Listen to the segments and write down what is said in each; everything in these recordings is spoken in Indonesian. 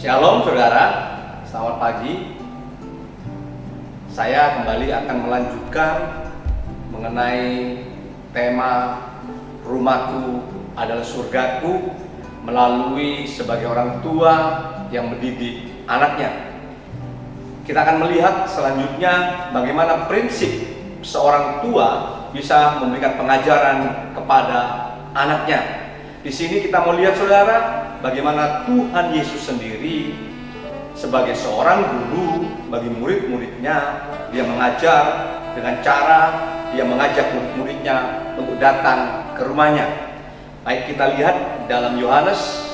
Shalom saudara, selamat pagi. Saya kembali akan melanjutkan mengenai tema Rumahku adalah surgaku melalui sebagai orang tua yang mendidik anaknya. Kita akan melihat selanjutnya bagaimana prinsip seorang tua bisa memberikan pengajaran kepada anaknya. Di sini kita mau lihat saudara, bagaimana Tuhan Yesus sendiri sebagai seorang guru bagi murid-muridnya, dia mengajar dengan cara dia mengajak murid-muridnya untuk datang ke rumahnya. Baik, kita lihat dalam Yohanes,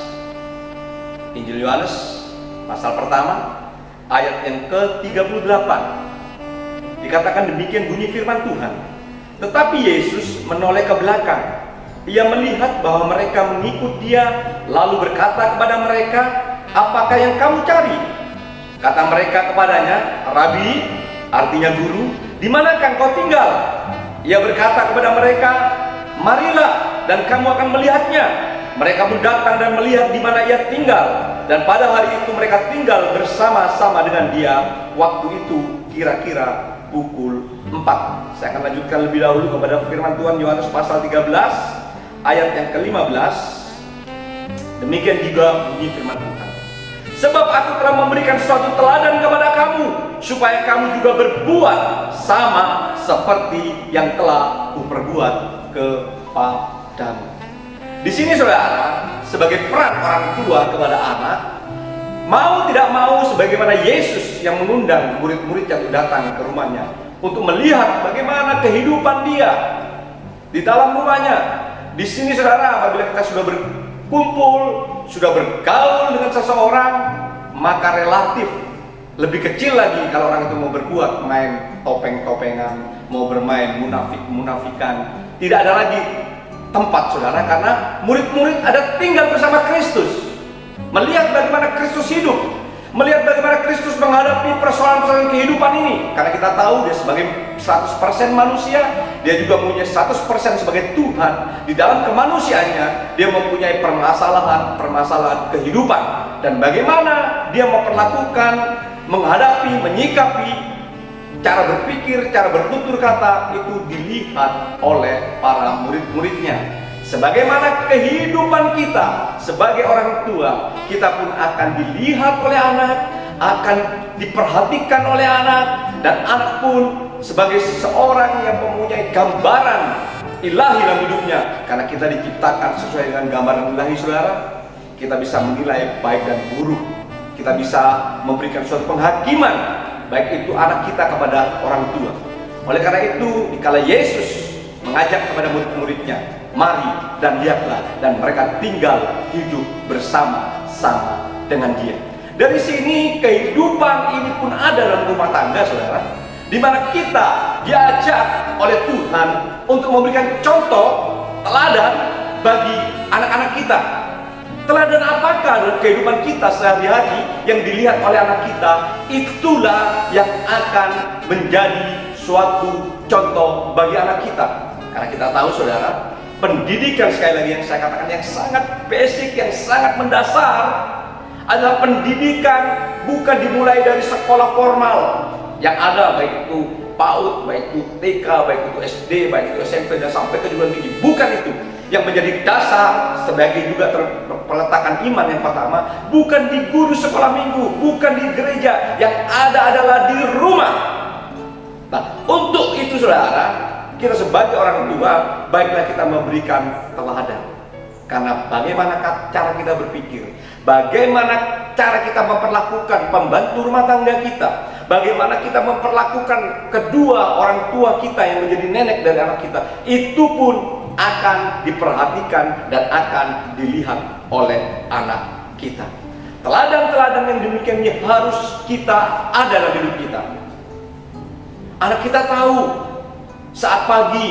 Injil Yohanes pasal pertama ayat yang ke-38. Dikatakan demikian bunyi firman Tuhan. Tetapi Yesus menoleh ke belakang. Ia melihat bahwa mereka mengikut dia, lalu berkata kepada mereka, "Apakah yang kamu cari?" Kata mereka kepadanya, "Rabi," artinya guru, "di manakah engkau tinggal?" Ia berkata kepada mereka, "Marilah dan kamu akan melihatnya." Mereka pun datang dan melihat di mana ia tinggal, dan pada hari itu mereka tinggal bersama-sama dengan dia. Waktu itu kira-kira pukul 4. Saya akan lanjutkan lebih dahulu kepada firman Tuhan Yohanes pasal 13 ayat yang ke-15. Demikian juga bunyi firman Tuhan. "Sebab aku telah memberikan suatu teladan kepada kamu, supaya kamu juga berbuat sama seperti yang telah kuperbuat kepadamu." Di sini saudara, sebagai peran orang tua kepada anak, mau tidak mau sebagaimana Yesus yang mengundang murid-muridnya untuk datang ke rumahnya untuk melihat bagaimana kehidupan dia di dalam rumahnya. Di sini saudara, apabila kita sudah berkumpul, sudah bergaul dengan seseorang, maka relatif lebih kecil lagi kalau orang itu mau berbuat main topeng-topengan, mau bermain munafik-munafikan. Tidak ada lagi tempat saudara, karena murid-murid ada tinggal bersama Kristus, melihat bagaimana Kristus hidup, melihat bagaimana Kristus menghadapi persoalan-persoalan kehidupan ini. Karena kita tahu dia sebagai 100% manusia, dia juga mempunyai 100% sebagai Tuhan. Di dalam kemanusiaannya, dia mempunyai permasalahan kehidupan. Dan bagaimana dia memperlakukan, menghadapi, menyikapi, cara berpikir, cara bertutur kata, itu dilihat oleh para murid-muridnya. Sebagaimana kehidupan kita sebagai orang tua, kita pun akan dilihat oleh anak, akan diperhatikan oleh anak, dan anak pun sebagai seorang yang mempunyai gambaran ilahi dalam hidupnya. Karena kita diciptakan sesuai dengan gambaran ilahi saudara, kita bisa menilai baik dan buruk. Kita bisa memberikan suatu penghakiman, baik itu anak kita kepada orang tua. Oleh karena itu, dikala Yesus mengajak kepada murid-muridnya, "Mari dan lihatlah," dan mereka tinggal hidup bersama-sama dengan dia. Dari sini kehidupan ini pun ada dalam rumah tangga saudara, di mana kita diajak oleh Tuhan untuk memberikan contoh teladan bagi anak-anak kita. Teladan apakah dalam kehidupan kita sehari-hari yang dilihat oleh anak kita? Itulah yang akan menjadi suatu contoh bagi anak kita. Karena kita tahu saudara, pendidikan sekali lagi yang saya katakan yang sangat basic, yang sangat mendasar adalah pendidikan bukan dimulai dari sekolah formal yang ada, baik itu PAUD, baik itu TK, baik itu SD, baik itu SMP, dan sampai ke perguruan tinggi. Bukan itu yang menjadi dasar sebagai juga peletakan iman yang pertama. Bukan di guru sekolah minggu, bukan di gereja. Yang ada adalah di rumah. Nah, untuk itu saudara, kita sebagai orang tua, baiklah kita memberikan teladan. Karena bagaimana cara kita berpikir, bagaimana cara kita memperlakukan pembantu rumah tangga kita, bagaimana kita memperlakukan kedua orang tua kita yang menjadi nenek dari anak kita, itu pun akan diperhatikan dan akan dilihat oleh anak kita. Teladan-teladan yang demikian ini harus kita ada dalam hidup kita. Anak kita tahu saat pagi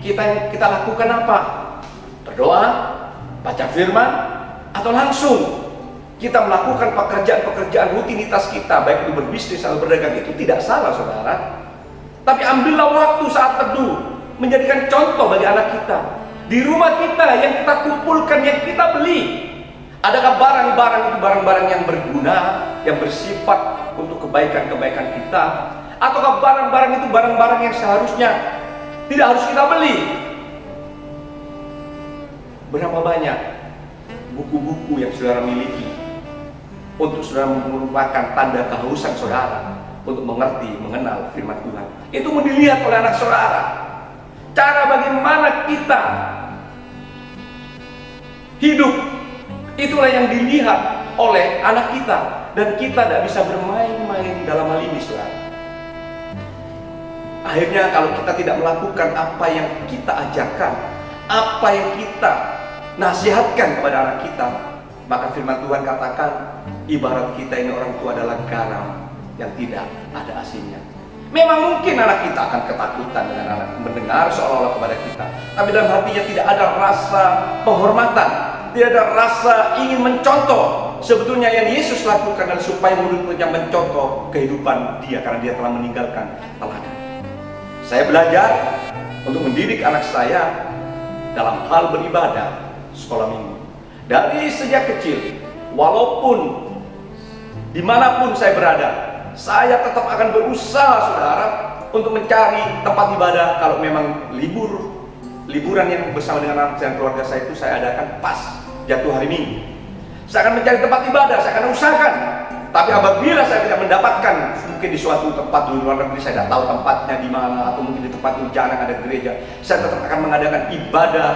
kita lakukan apa? Berdoa, baca firman, atau langsung kita melakukan pekerjaan-pekerjaan rutinitas kita, baik itu berbisnis atau berdagang. Itu tidak salah saudara. Tapi ambillah waktu saat teduh, menjadikan contoh bagi anak kita. Di rumah kita yang kita kumpulkan, yang kita beli, Adakah barang-barang itu barang-barang yang berguna, yang bersifat untuk kebaikan-kebaikan kita? Ataukah barang-barang itu barang-barang yang seharusnya tidak harus kita beli? Berapa banyak buku-buku yang saudara miliki untuk saudara merupakan tanda kehausan saudara untuk mengerti, mengenal firman Tuhan? Itu mau dilihat oleh anak saudara. Cara bagaimana kita hidup, itulah yang dilihat oleh anak kita. Dan kita tidak bisa bermain-main dalam hal ini, saudara. Akhirnya kalau kita tidak melakukan apa yang kita ajarkan, apa yang kita nasihatkan kepada anak kita, maka firman Tuhan katakan, ibarat kita ini orang tua adalah garam yang tidak ada asinnya. Memang mungkin anak kita akan ketakutan dengan anak mendengar seolah-olah kepada kita, tapi dalam hatinya tidak ada rasa penghormatan, tidak ada rasa ingin mencontoh. Sebetulnya yang Yesus lakukan adalah supaya murid-muridnya mencontoh kehidupan dia, karena dia telah meninggalkan teladan. Saya belajar untuk mendidik anak saya dalam hal beribadah sekolah minggu. Dari sejak kecil, walaupun dimanapun saya berada, saya tetap akan berusaha, saudara, untuk mencari tempat ibadah. Kalau memang liburan yang bersama dengan anak dan keluarga saya itu saya adakan pas jatuh hari Minggu, saya akan mencari tempat ibadah, saya akan usahakan. Tapi apabila saya tidak mendapatkan, mungkin di suatu tempat di luar negeri, saya tidak tahu tempatnya di mana, atau mungkin di tempat jarang ada gereja, saya tetap akan mengadakan ibadah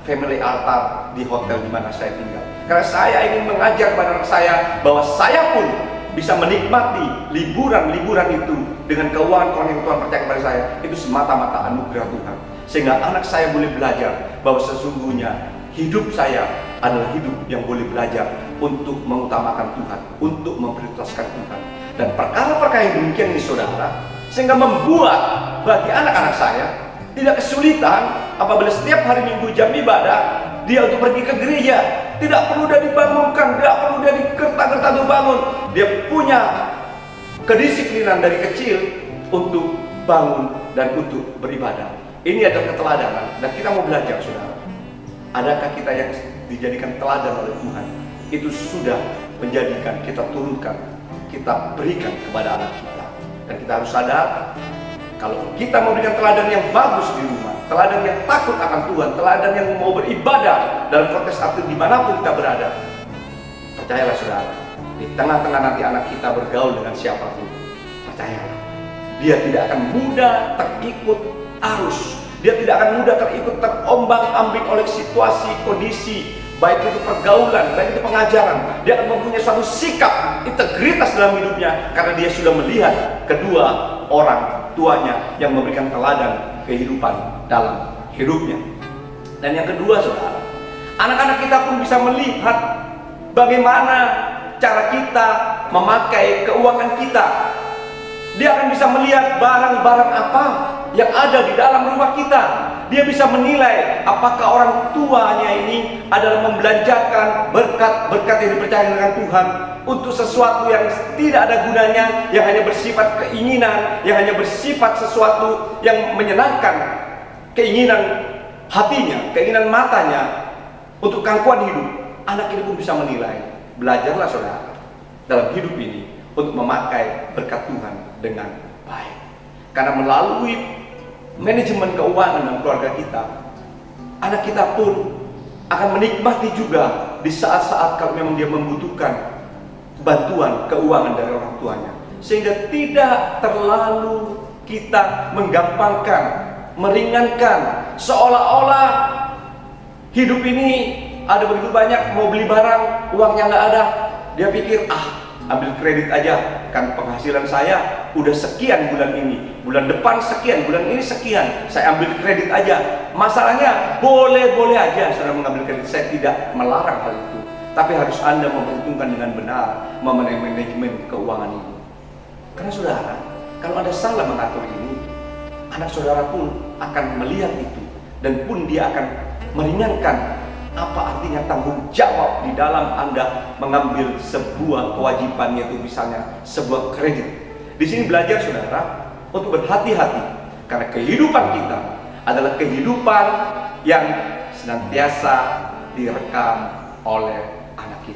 family altar di hotel di mana saya tinggal. Karena saya ingin mengajar kepada anak saya bahwa saya pun bisa menikmati liburan-liburan itu dengan keuangan yang Tuhan percaya kepada saya. Itu semata-mata anugerah Tuhan. Sehingga anak saya boleh belajar bahwa sesungguhnya hidup saya adalah hidup yang boleh belajar untuk mengutamakan Tuhan, untuk memprioritaskan Tuhan. Dan perkara-perkara yang demikian ini, saudara, sehingga membuat bagi anak-anak saya tidak kesulitan apabila setiap hari Minggu jam ibadah dia untuk pergi ke gereja. Tidak perlu dia dibangunkan, tidak perlu dia digertak-gertak untuk bangun. Dia punya kedisiplinan dari kecil untuk bangun dan untuk beribadah. Ini adalah keteladanan dan kita mau belajar, saudara. Adakah kita yang dijadikan teladan oleh Tuhan? Itu sudah menjadikan kita turunkan, kita berikan kepada anak kita. Dan kita harus sadar, kalau kita memberikan teladan yang bagus di rumah, teladan yang takut akan Tuhan, teladan yang mau beribadah dalam konteks aktif dimanapun kita berada, percayalah saudara, di tengah-tengah nanti anak kita bergaul dengan siapapun, percayalah, dia tidak akan mudah terikut arus. Dia tidak akan mudah terombang-ambing oleh situasi, kondisi, baik itu pergaulan, baik itu pengajaran. Dia akan mempunyai suatu sikap, integritas dalam hidupnya, karena dia sudah melihat kedua orang tuanya yang memberikan teladan kehidupan dalam hidupnya. Dan yang kedua, saudara, anak-anak kita pun bisa melihat bagaimana cara kita memakai keuangan kita. Dia akan bisa melihat barang-barang apa yang ada di dalam rumah kita. Dia bisa menilai apakah orang tuanya ini adalah membelanjakan berkat-berkat yang dipercaya dengan Tuhan untuk sesuatu yang tidak ada gunanya, yang hanya bersifat keinginan, yang hanya bersifat sesuatu yang menyenangkan keinginan hatinya, keinginan matanya untuk kangkuan hidup. Anak ini pun bisa menilai. Belajarlah, saudara, dalam hidup ini untuk memakai berkat Tuhan dengan baik. Karena melalui manajemen keuangan dalam keluarga kita, anak kita pun akan menikmati juga di saat-saat kalau memang dia membutuhkan bantuan keuangan dari orang tuanya. Sehingga tidak terlalu kita menggampangkan, meringankan, seolah-olah hidup ini ada begitu banyak, mau beli barang, uangnya nggak ada. Dia pikir, ambil kredit aja, kan penghasilan saya udah sekian bulan ini, bulan depan sekian, bulan ini sekian, saya ambil kredit aja. Masalahnya boleh-boleh aja saudara mengambil kredit, saya tidak melarang hal itu, tapi harus Anda memperhitungkan dengan benar manajemen keuangan ini. Karena saudara, kalau Anda salah mengatur ini, anak saudara pun akan melihat itu, dan pun dia akan meringankan apa artinya tanggung jawab di dalam Anda mengambil sebuah kewajiban, yaitu misalnya sebuah kredit. Di sini belajar, saudara, untuk berhati-hati, karena kehidupan kita adalah kehidupan yang senantiasa direkam oleh anak kita.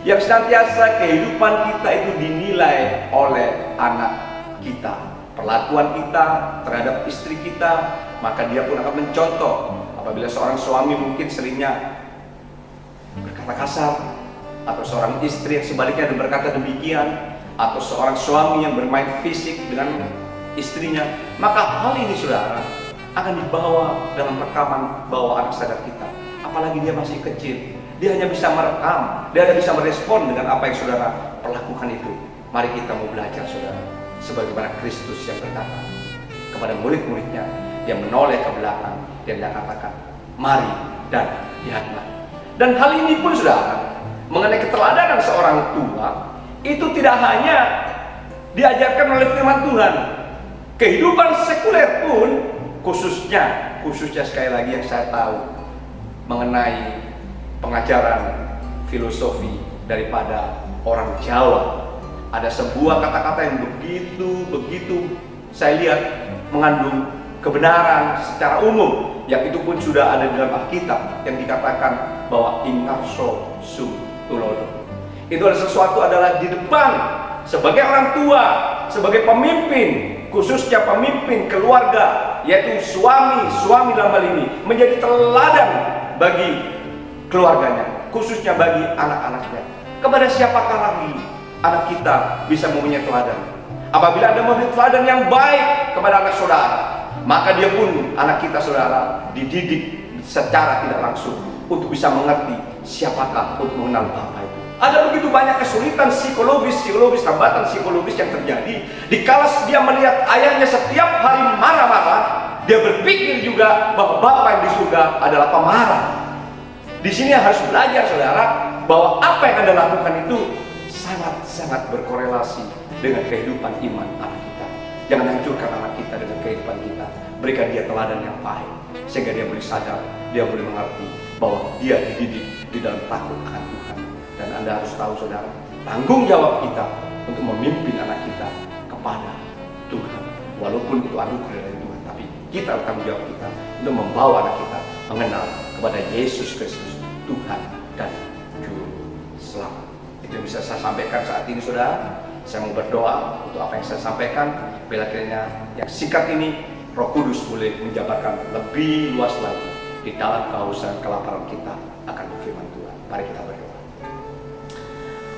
Yang senantiasa kehidupan kita itu dinilai oleh anak kita, perlakuan kita terhadap istri kita, maka dia pun akan mencontoh. Apabila seorang suami mungkin seringnya berkata kasar, atau seorang istri yang sebaliknya berkata demikian, atau seorang suami yang bermain fisik dengan istrinya, maka hal ini saudara akan dibawa dalam rekaman bawah anak sadar kita. Apalagi dia masih kecil, dia hanya bisa merekam, dia hanya bisa merespon dengan apa yang saudara perlakukan itu. Mari kita mau belajar saudara, sebagaimana Kristus yang berkata kepada murid-muridnya yang menoleh ke belakang, dan dia katakan, mari dan lihatlah. Dan hal ini pun saudara, mengenai keteladanan seorang tua, itu tidak hanya diajarkan oleh firman Tuhan. Kehidupan sekuler pun, khususnya sekali lagi yang saya tahu mengenai pengajaran filosofi daripada orang Jawa, ada sebuah kata-kata yang begitu saya lihat mengandung kebenaran secara umum, yang itu pun sudah ada di dalam Alkitab, yang dikatakan bahwa inarso sum tulodo. Itu adalah sesuatu adalah di depan sebagai orang tua, sebagai pemimpin, khususnya pemimpin keluarga, yaitu suami dalam hal ini menjadi teladan bagi keluarganya, khususnya bagi anak-anaknya. Kepada siapakah lagi anak kita bisa mempunyai teladan? Apabila ada memberi teladan yang baik kepada anak saudara, maka dia pun, anak kita saudara, dididik secara tidak langsung untuk bisa mengerti siapakah untuk mengenal Bapa itu. Ada begitu banyak kesulitan psikologis, hambatan psikologis yang terjadi dikala dia melihat ayahnya setiap hari marah-marah. Dia berpikir juga bahwa Bapa yang di surga adalah pemarah. Di sini harus belajar saudara, bahwa apa yang Anda lakukan itu sangat berkorelasi dengan kehidupan iman anak kita. Jangan hancurkan anak kita dengan kehidupan kita. Berikan dia teladan yang baik, sehingga dia boleh sadar, dia boleh mengerti bahwa dia dididik di dalam takut akan Tuhan. Dan Anda harus tahu saudara, tanggung jawab kita untuk memimpin anak kita kepada Tuhan. Walaupun itu anugerah dari Tuhan, tapi kita tanggung jawab kita untuk membawa anak kita mengenal kepada Yesus Kristus, Tuhan dan Juru Selamat. Itu yang bisa saya sampaikan saat ini saudara. Saya mau berdoa untuk apa yang saya sampaikan. Bila kiranya yang singkat ini, Roh Kudus boleh menjabarkan lebih luas lagi di dalam kehausan kelaparan kita akan firman Tuhan. Mari kita berdoa.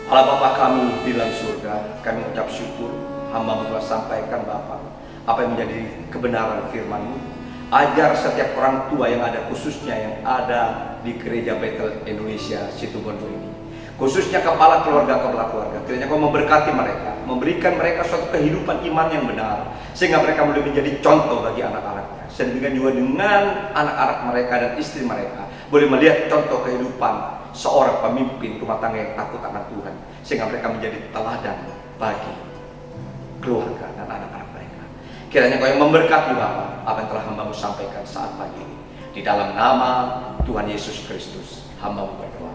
Allah Bapa kami di dalam surga, kami ucap syukur hamba-Mu telah sampaikan Bapa apa yang menjadi kebenaran firman-Mu. Ajar setiap orang tua yang ada, khususnya yang ada di Gereja Bethel Indonesia Situbondo ini, khususnya kepala keluarga, kiranya Kau memberkati mereka, memberikan mereka suatu kehidupan iman yang benar, sehingga mereka boleh menjadi contoh bagi anak-anaknya. Sedemikian juga dengan anak-anak mereka dan istri mereka boleh melihat contoh kehidupan seorang pemimpin rumah tangga yang takut akan Tuhan, sehingga mereka menjadi teladan bagi keluarga dan anak-anak mereka. Kiranya Kau yang memberkati Bapa apa yang telah hamba-Mu sampaikan saat pagi ini. Di dalam nama Tuhan Yesus Kristus hamba-Mu berdoa.